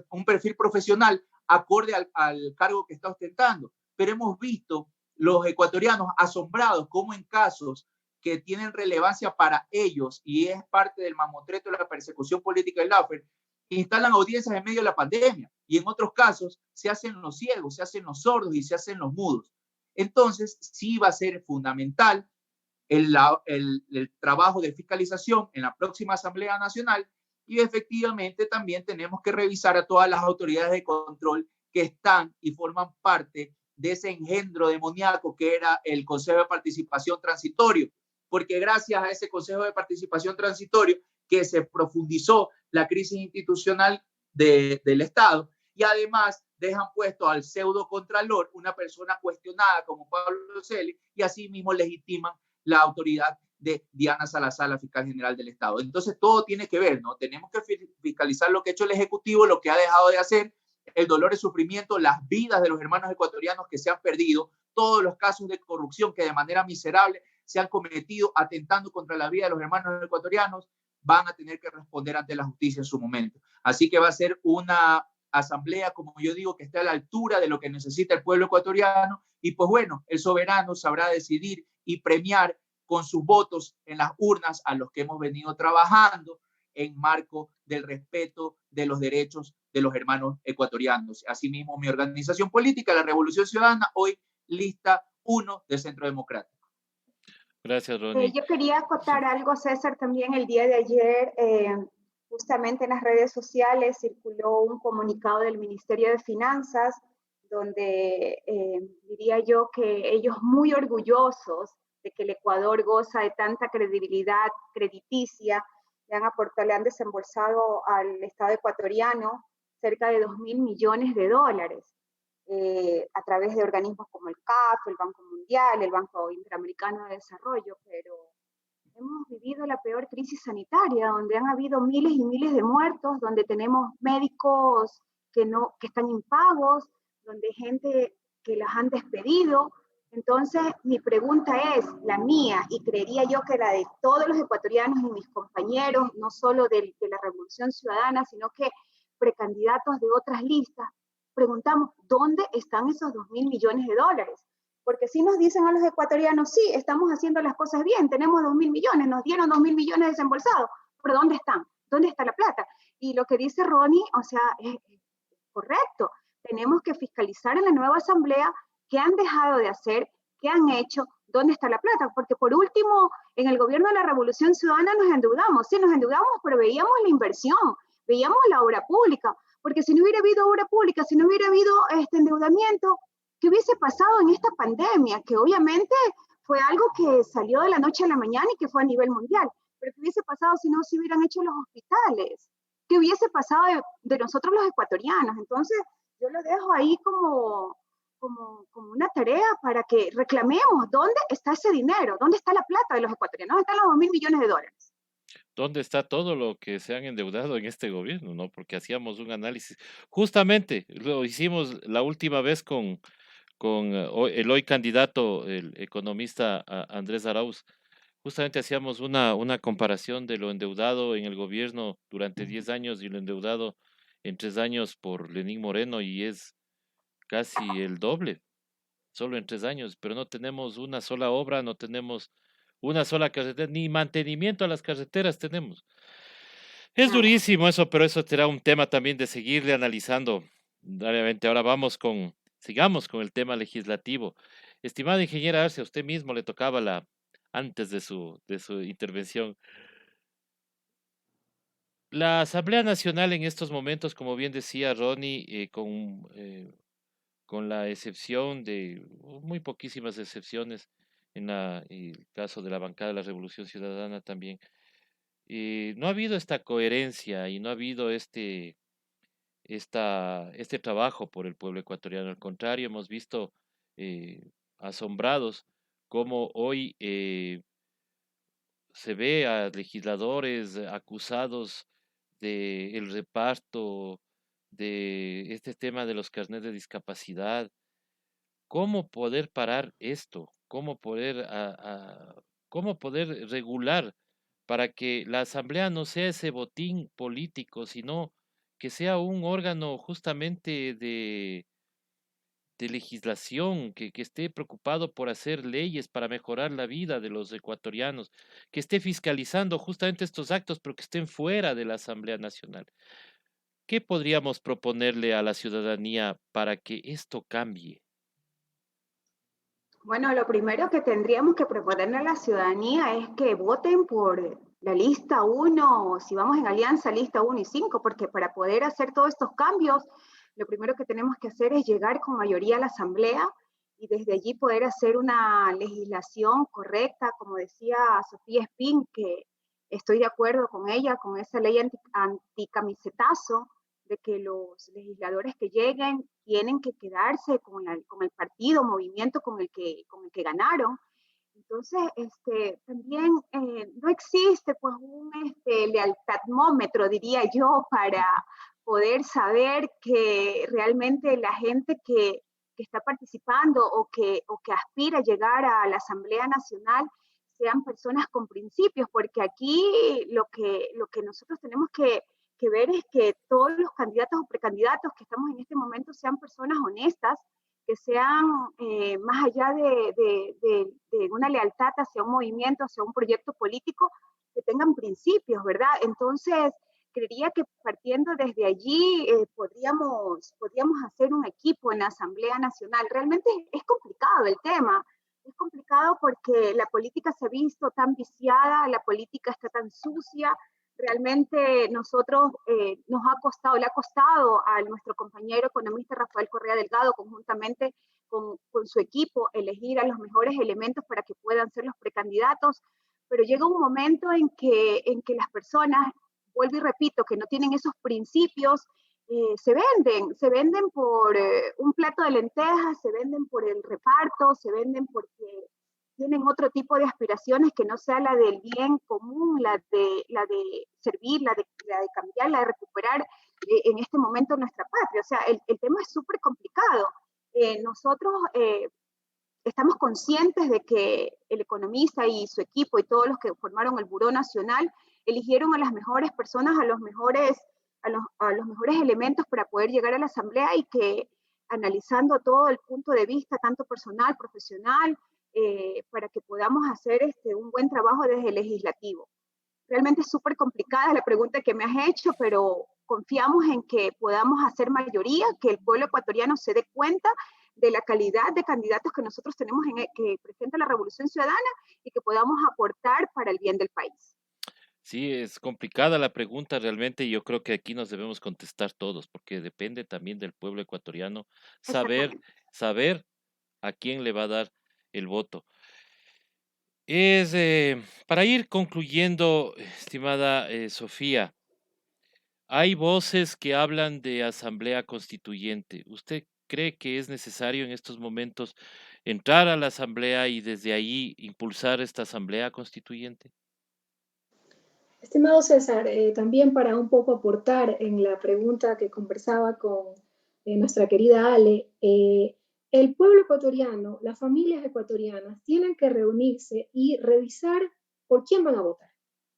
un perfil profesional acorde al cargo que está ostentando. Pero hemos visto los ecuatorianos asombrados cómo en casos que tienen relevancia para ellos y es parte del mamotreto de la persecución política del Lawfare, instalan audiencias en medio de la pandemia y en otros casos se hacen los ciegos, se hacen los sordos y se hacen los mudos. Entonces, sí va a ser fundamental el trabajo de fiscalización en la próxima Asamblea Nacional, y efectivamente también tenemos que revisar a todas las autoridades de control que están y forman parte de ese engendro demoníaco que era el Consejo de Participación Transitorio, porque gracias a ese Consejo de Participación Transitorio que se profundizó la crisis institucional del Estado, y además dejan puesto al pseudo contralor, una persona cuestionada como Pablo Celi, y así mismo legitiman la autoridad de Diana Salazar, la fiscal general del Estado. Entonces todo tiene que ver, ¿no? Tenemos que fiscalizar lo que ha hecho el Ejecutivo, lo que ha dejado de hacer, el dolor y sufrimiento, las vidas de los hermanos ecuatorianos que se han perdido, todos los casos de corrupción que de manera miserable se han cometido atentando contra la vida de los hermanos ecuatorianos, van a tener que responder ante la justicia en su momento. Así que va a ser una asamblea, como yo digo, que esté a la altura de lo que necesita el pueblo ecuatoriano, y pues bueno, el soberano sabrá decidir y premiar con sus votos en las urnas a los que hemos venido trabajando en marco del respeto de los derechos de los hermanos ecuatorianos. Asimismo, mi organización política, la Revolución Ciudadana, hoy lista 1 del Centro Democrático. Gracias, Ronnie. Yo quería acotar algo, César, también el día de ayer, justamente en las redes sociales circuló un comunicado del Ministerio de Finanzas, donde diría yo que ellos muy orgullosos de que el Ecuador goza de tanta credibilidad crediticia, le han desembolsado al Estado ecuatoriano cerca de 2.000 millones de dólares. A través de organismos como el CAF, el Banco Mundial, el Banco Interamericano de Desarrollo, pero hemos vivido la peor crisis sanitaria, donde han habido miles y miles de muertos, donde tenemos médicos que están impagos, donde gente que las han despedido. Entonces, mi pregunta es la mía, y creería yo que la de todos los ecuatorianos y mis compañeros, no solo de la Revolución Ciudadana, sino que precandidatos de otras listas, preguntamos, ¿dónde están esos 2.000 millones de dólares? Porque si nos dicen a los ecuatorianos, sí, estamos haciendo las cosas bien, tenemos 2.000 millones, nos dieron 2.000 millones desembolsados, pero ¿dónde están? ¿Dónde está la plata? Y lo que dice Ronnie, o sea, es correcto. Tenemos que fiscalizar en la nueva asamblea qué han dejado de hacer, qué han hecho, dónde está la plata. Porque por último, en el gobierno de la Revolución Ciudadana nos endeudamos, sí, nos endeudamos, pero veíamos la inversión, veíamos la obra pública, porque si no hubiera habido obra pública, si no hubiera habido endeudamiento, ¿qué hubiese pasado en esta pandemia? Que obviamente fue algo que salió de la noche a la mañana y que fue a nivel mundial, pero ¿qué hubiese pasado si no se hubieran hecho los hospitales? ¿Qué hubiese pasado de nosotros los ecuatorianos? Entonces, yo lo dejo ahí como una tarea para que reclamemos dónde está ese dinero, dónde está la plata de los ecuatorianos, dónde están los 2.000 millones de dólares. ¿Dónde está todo lo que se han endeudado en este gobierno, no? Porque hacíamos un análisis. Justamente lo hicimos la última vez con el hoy candidato, el economista Andrés Arauz. Justamente hacíamos una comparación de lo endeudado en el gobierno durante 10 años y lo endeudado en 3 años por Lenín Moreno, y es casi el doble, solo en 3 años, pero no tenemos una sola obra, no tenemos una sola carretera, ni mantenimiento a las carreteras tenemos. Es durísimo eso, pero eso será un tema también de seguirle analizando. Obviamente, ahora sigamos con el tema legislativo. Estimada ingeniera Arce, a usted mismo le tocaba antes de su intervención. La Asamblea Nacional en estos momentos, como bien decía Ronnie, con la excepción de muy poquísimas excepciones en el caso de la bancada de la Revolución Ciudadana también, no ha habido esta coherencia y no ha habido este trabajo por el pueblo ecuatoriano. Al contrario, hemos visto asombrados cómo hoy se ve a legisladores acusados de el reparto de este tema de los carnets de discapacidad. ¿Cómo poder parar esto? ¿Cómo poder regular para que la asamblea no sea ese botín político, sino que sea un órgano justamente de legislación, que esté preocupado por hacer leyes para mejorar la vida de los ecuatorianos, que esté fiscalizando justamente estos actos, pero que estén fuera de la Asamblea Nacional? ¿Qué podríamos proponerle a la ciudadanía para que esto cambie? Bueno, lo primero que tendríamos que proponerle a la ciudadanía es que voten por la lista 1, o si vamos en alianza, lista 1 y 5, porque para poder hacer todos estos cambios, lo primero que tenemos que hacer es llegar con mayoría a la asamblea y desde allí poder hacer una legislación correcta, como decía Sofía Espín, que estoy de acuerdo con ella, con esa ley anticamisetazo, de que los legisladores que lleguen tienen que quedarse con el partido, movimiento con el que ganaron. Entonces, también no existe pues un lealtadmómetro, diría yo, para poder saber que realmente la gente que está participando o que aspira a llegar a la Asamblea Nacional sean personas con principios, porque aquí lo que nosotros tenemos que ver es que todos los candidatos o precandidatos que estamos en este momento sean personas honestas, que sean más allá de una lealtad hacia un movimiento, hacia un proyecto político, que tengan principios, ¿verdad? Entonces, creería que partiendo desde allí podríamos hacer un equipo en la Asamblea Nacional. Realmente es complicado el tema, es complicado porque la política se ha visto tan viciada, la política está tan sucia. Realmente nosotros le ha costado a nuestro compañero economista Rafael Correa Delgado, conjuntamente con su equipo, elegir a los mejores elementos para que puedan ser los precandidatos, pero llega un momento en que las personas, vuelvo y repito, que no tienen esos principios, se venden por un plato de lentejas, se venden por el reparto, se venden porque tienen otro tipo de aspiraciones que no sea la del bien común, la de servir, la de cambiar, la de recuperar en este momento nuestra patria. O sea, el tema es súper complicado. Nosotros estamos conscientes de que el economista y su equipo y todos los que formaron el Buró Nacional eligieron a las mejores personas, a los mejores elementos para poder llegar a la Asamblea y que analizando todo el punto de vista, tanto personal, profesional, para que podamos hacer un buen trabajo desde el legislativo. Realmente es súper complicada la pregunta que me has hecho, pero confiamos en que podamos hacer mayoría, que el pueblo ecuatoriano se dé cuenta de la calidad de candidatos que nosotros tenemos que presenta la Revolución Ciudadana y que podamos aportar para el bien del país. Sí, es complicada la pregunta realmente y yo creo que aquí nos debemos contestar todos, porque depende también del pueblo ecuatoriano saber, Exactamente. saber a quién le va a dar el voto. Para ir concluyendo, estimada Sofía, hay voces que hablan de asamblea constituyente. ¿Usted cree que es necesario en estos momentos entrar a la asamblea y desde ahí impulsar esta asamblea constituyente? Estimado César, también para un poco aportar en la pregunta que conversaba con nuestra querida Ale, el pueblo ecuatoriano, las familias ecuatorianas tienen que reunirse y revisar por quién van a votar.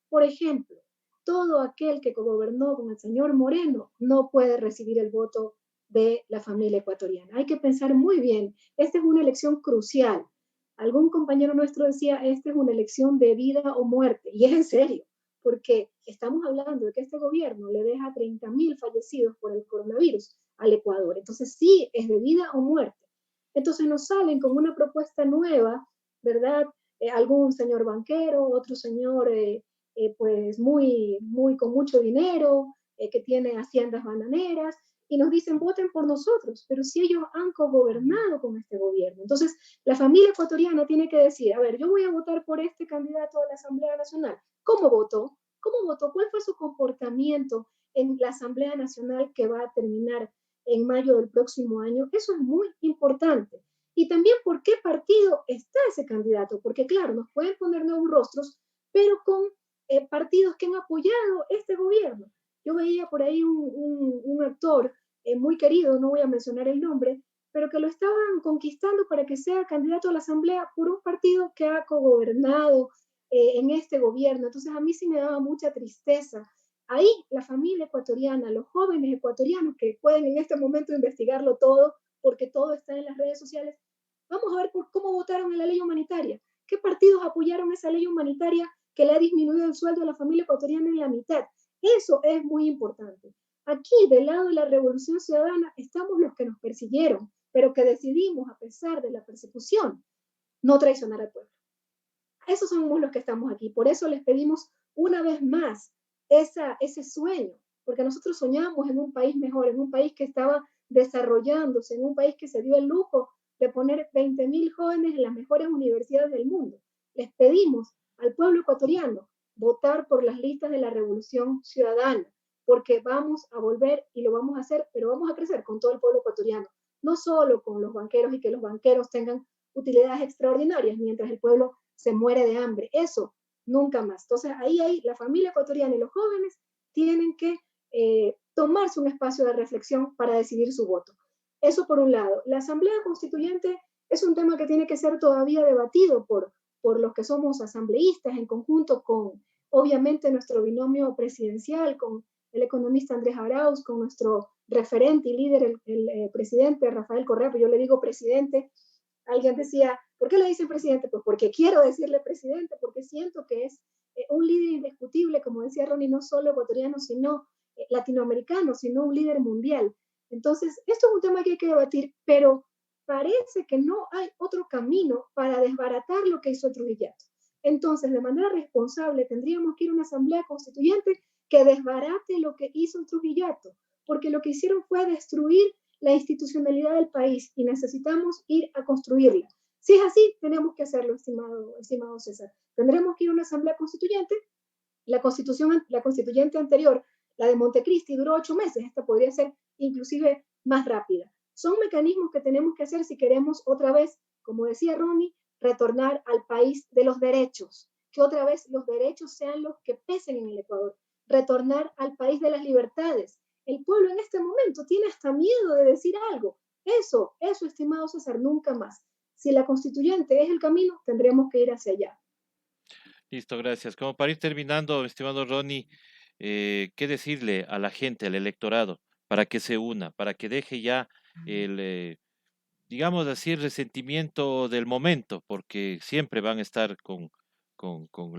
Por ejemplo, todo aquel que gobernó con el señor Moreno no puede recibir el voto de la familia ecuatoriana. Hay que pensar muy bien, esta es una elección crucial. Algún compañero nuestro decía, esta es una elección de vida o muerte, y es en serio, porque estamos hablando de que este gobierno le deja 30.000 fallecidos por el coronavirus al Ecuador. Entonces sí, es de vida o muerte. Entonces nos salen con una propuesta nueva, ¿verdad? Algún señor banquero, otro señor pues muy con mucho dinero, que tiene haciendas bananeras, y nos dicen voten por nosotros, pero si ellos han cogobernado con este gobierno. Entonces, la familia ecuatoriana tiene que decir, a ver, yo voy a votar por este candidato a la Asamblea Nacional. ¿Cómo votó? ¿Cómo votó? ¿Cuál fue su comportamiento en la Asamblea Nacional que va a terminar en mayo del próximo año? Eso es muy importante. Y también por qué partido está ese candidato, porque claro, nos pueden poner nuevos rostros, pero con partidos que han apoyado este gobierno. Yo veía por ahí un actor muy querido, no voy a mencionar el nombre, pero que lo estaban conquistando para que sea candidato a la Asamblea por un partido que ha cogobernado en este gobierno. Entonces a mí sí me daba mucha tristeza. Ahí la familia ecuatoriana, los jóvenes ecuatorianos que pueden en este momento investigarlo todo, porque todo está en las redes sociales, vamos a ver por cómo votaron en la ley humanitaria. ¿Qué partidos apoyaron esa ley humanitaria que le ha disminuido el sueldo a la familia ecuatoriana en la mitad? Eso es muy importante. Aquí, del lado de la Revolución Ciudadana, estamos los que nos persiguieron, pero que decidimos, a pesar de la persecución, no traicionar al pueblo. Esos somos los que estamos aquí. Por eso les pedimos una vez más ese sueño, porque nosotros soñamos en un país mejor, en un país que estaba desarrollándose, en un país que se dio el lujo de poner 20.000 jóvenes en las mejores universidades del mundo. Les pedimos al pueblo ecuatoriano votar por las listas de la Revolución Ciudadana, porque vamos a volver y lo vamos a hacer, pero vamos a crecer con todo el pueblo ecuatoriano, no solo con los banqueros y que los banqueros tengan utilidades extraordinarias mientras el pueblo se muere de hambre. Eso nunca más. Entonces ahí la familia ecuatoriana y los jóvenes tienen que tomarse un espacio de reflexión para decidir su voto. Eso por un lado. La Asamblea Constituyente es un tema que tiene que ser todavía debatido por los que somos asambleístas en conjunto con, obviamente, nuestro binomio presidencial, con el economista Andrés Arauz, con nuestro referente y líder, el presidente Rafael Correa, pero yo le digo presidente. Alguien decía, ¿por qué le dicen presidente? Pues porque quiero decirle presidente, porque siento que es un líder indiscutible, como decía Ronnie, no solo ecuatoriano, sino latinoamericano, sino un líder mundial. Entonces, esto es un tema que hay que debatir, pero parece que no hay otro camino para desbaratar lo que hizo Trujillato. Entonces, de manera responsable, tendríamos que ir a una asamblea constituyente que desbarate lo que hizo Trujillato, porque lo que hicieron fue destruir la institucionalidad del país y necesitamos ir a construirla. Si es así, tenemos que hacerlo, estimado César. Tendremos que ir a una asamblea constituyente. La constituyente anterior, la de Montecristi, duró 8 meses. Esta podría ser inclusive más rápida. Son mecanismos que tenemos que hacer si queremos otra vez, como decía Ronnie, retornar al país de los derechos, que otra vez los derechos sean los que pesen en el Ecuador, retornar al país de las libertades. El pueblo en este momento tiene hasta miedo de decir algo. Eso, estimado César, nunca más. Si la constituyente es el camino, tendremos que ir hacia allá. Listo, gracias. Como para ir terminando, estimado Ronnie, ¿qué decirle a la gente, al electorado, para que se una, para que deje ya el, digamos así, el resentimiento del momento, porque siempre van a estar con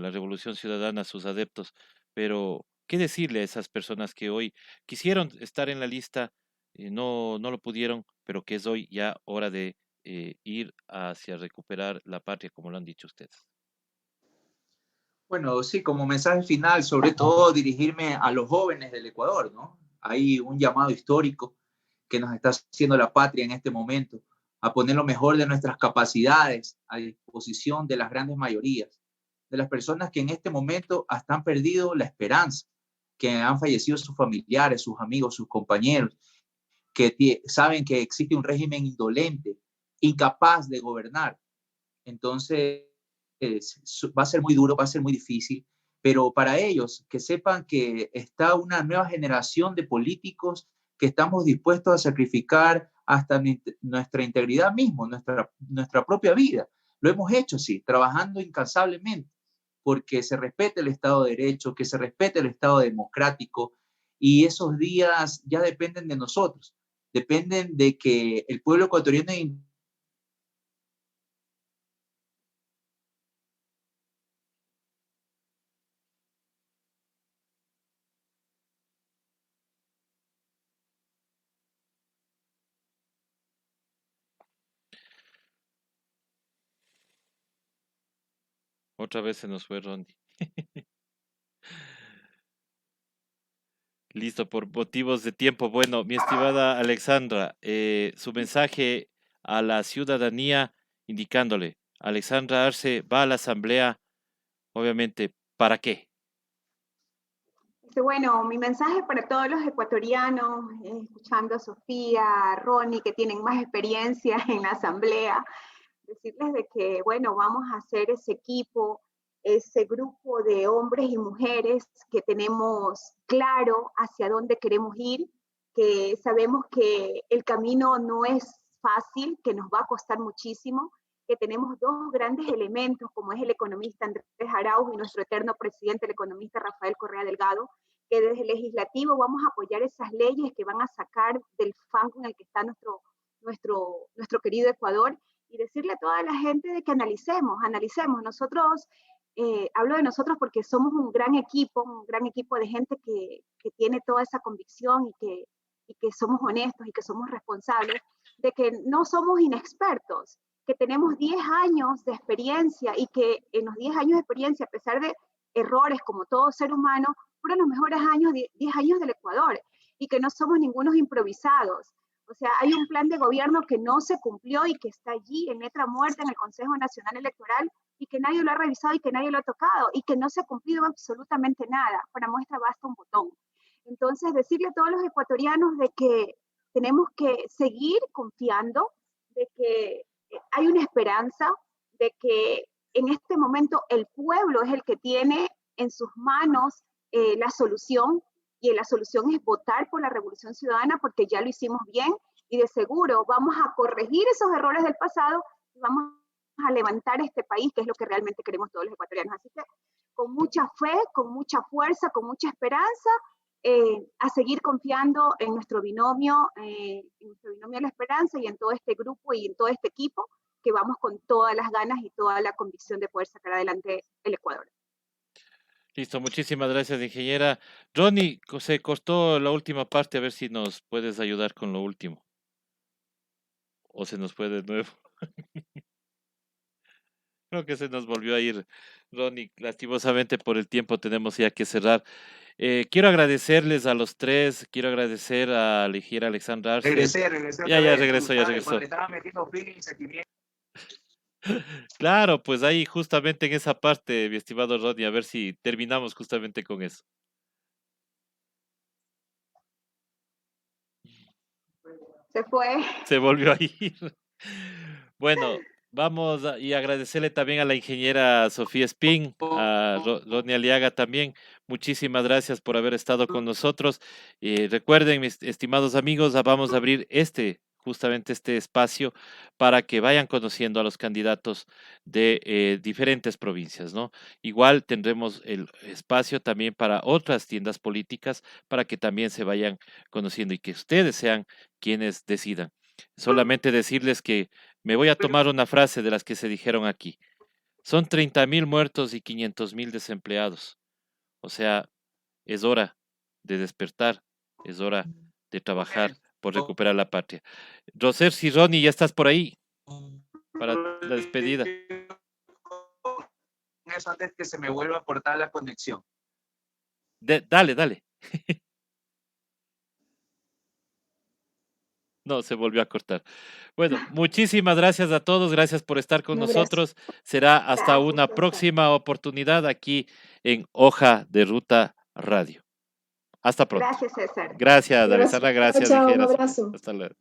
la Revolución Ciudadana sus adeptos, pero ¿qué decirle a esas personas que hoy quisieron estar en la lista, no lo pudieron, pero que es hoy ya hora de ir hacia recuperar la patria, como lo han dicho ustedes? Bueno, sí, como mensaje final, sobre todo dirigirme a los jóvenes del Ecuador, ¿no? Hay un llamado histórico que nos está haciendo la patria en este momento, a poner lo mejor de nuestras capacidades a disposición de las grandes mayorías, de las personas que en este momento hasta han perdido la esperanza, que han fallecido sus familiares, sus amigos, sus compañeros, que saben que existe un régimen indolente, incapaz de gobernar. Entonces, va a ser muy duro, va a ser muy difícil, pero para ellos, que sepan que está una nueva generación de políticos que estamos dispuestos a sacrificar hasta nuestra integridad mismo, nuestra propia vida. Lo hemos hecho, sí, trabajando incansablemente, porque se respete el Estado de Derecho, que se respete el Estado democrático, y esos días ya dependen de nosotros, dependen de que el pueblo ecuatoriano Otra vez se nos fue Ronnie. Listo, por motivos de tiempo. Bueno, mi estimada Alexandra, su mensaje a la ciudadanía indicándole, Alexandra Arce va a la asamblea, obviamente, ¿para qué? Bueno, mi mensaje para todos los ecuatorianos, escuchando a Sofía, a Ronnie, que tienen más experiencia en la asamblea, decirles de que, bueno, vamos a hacer ese equipo, ese grupo de hombres y mujeres que tenemos claro hacia dónde queremos ir, que sabemos que el camino no es fácil, que nos va a costar muchísimo, que tenemos dos grandes elementos, como es el economista Andrés Arauz y nuestro eterno presidente, el economista Rafael Correa Delgado, que desde el legislativo vamos a apoyar esas leyes que van a sacar del fango en el que está nuestro querido Ecuador, y decirle a toda la gente de que analicemos. Nosotros, hablo de nosotros porque somos un gran equipo de gente que tiene toda esa convicción y que somos honestos y que somos responsables, de que no somos inexpertos, que tenemos 10 años de experiencia y que en los 10 años de experiencia, a pesar de errores como todo ser humano, fueron los mejores años, 10 años del Ecuador y que no somos ningunos improvisados. O sea, hay un plan de gobierno que no se cumplió y que está allí en letra muerta en el Consejo Nacional Electoral y que nadie lo ha revisado y que nadie lo ha tocado y que no se ha cumplido absolutamente nada. Para muestra basta un botón. Entonces, decirle a todos los ecuatorianos de que tenemos que seguir confiando, de que hay una esperanza, de que en este momento el pueblo es el que tiene en sus manos la solución, y la solución es votar por la Revolución Ciudadana porque ya lo hicimos bien y de seguro vamos a corregir esos errores del pasado y vamos a levantar este país, que es lo que realmente queremos todos los ecuatorianos. Así que con mucha fe, con mucha fuerza, con mucha esperanza, a seguir confiando en nuestro binomio de la esperanza y en todo este grupo y en todo este equipo que vamos con todas las ganas y toda la convicción de poder sacar adelante el Ecuador. Listo, muchísimas gracias, ingeniera. Ronnie, se cortó la última parte, a ver si nos puedes ayudar con lo último. O se nos fue de nuevo. Creo que se nos volvió a ir, Ronnie. Lastimosamente por el tiempo tenemos ya que cerrar. Quiero agradecerles a los tres, quiero agradecer a la ingeniera Alexandra Arce. Regresé Ya regresó. Cuando estaba metiendo feeling y sentimiento. Claro, pues ahí justamente en esa parte, mi estimado Ronnie, a ver si terminamos justamente con eso. Se fue. Se volvió a ir. Bueno, y agradecerle también a la ingeniera Sofía Spin, a Ronnie Aliaga también. Muchísimas gracias por haber estado con nosotros. Recuerden, mis estimados amigos, vamos a abrir justamente este espacio para que vayan conociendo a los candidatos de diferentes provincias, ¿no? Igual tendremos el espacio también para otras tiendas políticas para que también se vayan conociendo y que ustedes sean quienes decidan. Solamente decirles que me voy a tomar una frase de las que se dijeron aquí. Son 30,000 muertos y 500,000 desempleados. O sea, es hora de despertar, es hora de trabajar por recuperar la patria. Roser y Ronnie, ya estás por ahí para la despedida. Eso antes que se me vuelva a cortar la conexión. Dale. No, se volvió a cortar. Bueno, muchísimas gracias a todos, gracias por estar con nosotros. Será hasta una próxima oportunidad aquí en Hoja de Ruta Radio. Hasta pronto. Gracias, César. Gracias, Alessandra, gracias. Chao, un Ligeras. abrazo. Hasta luego.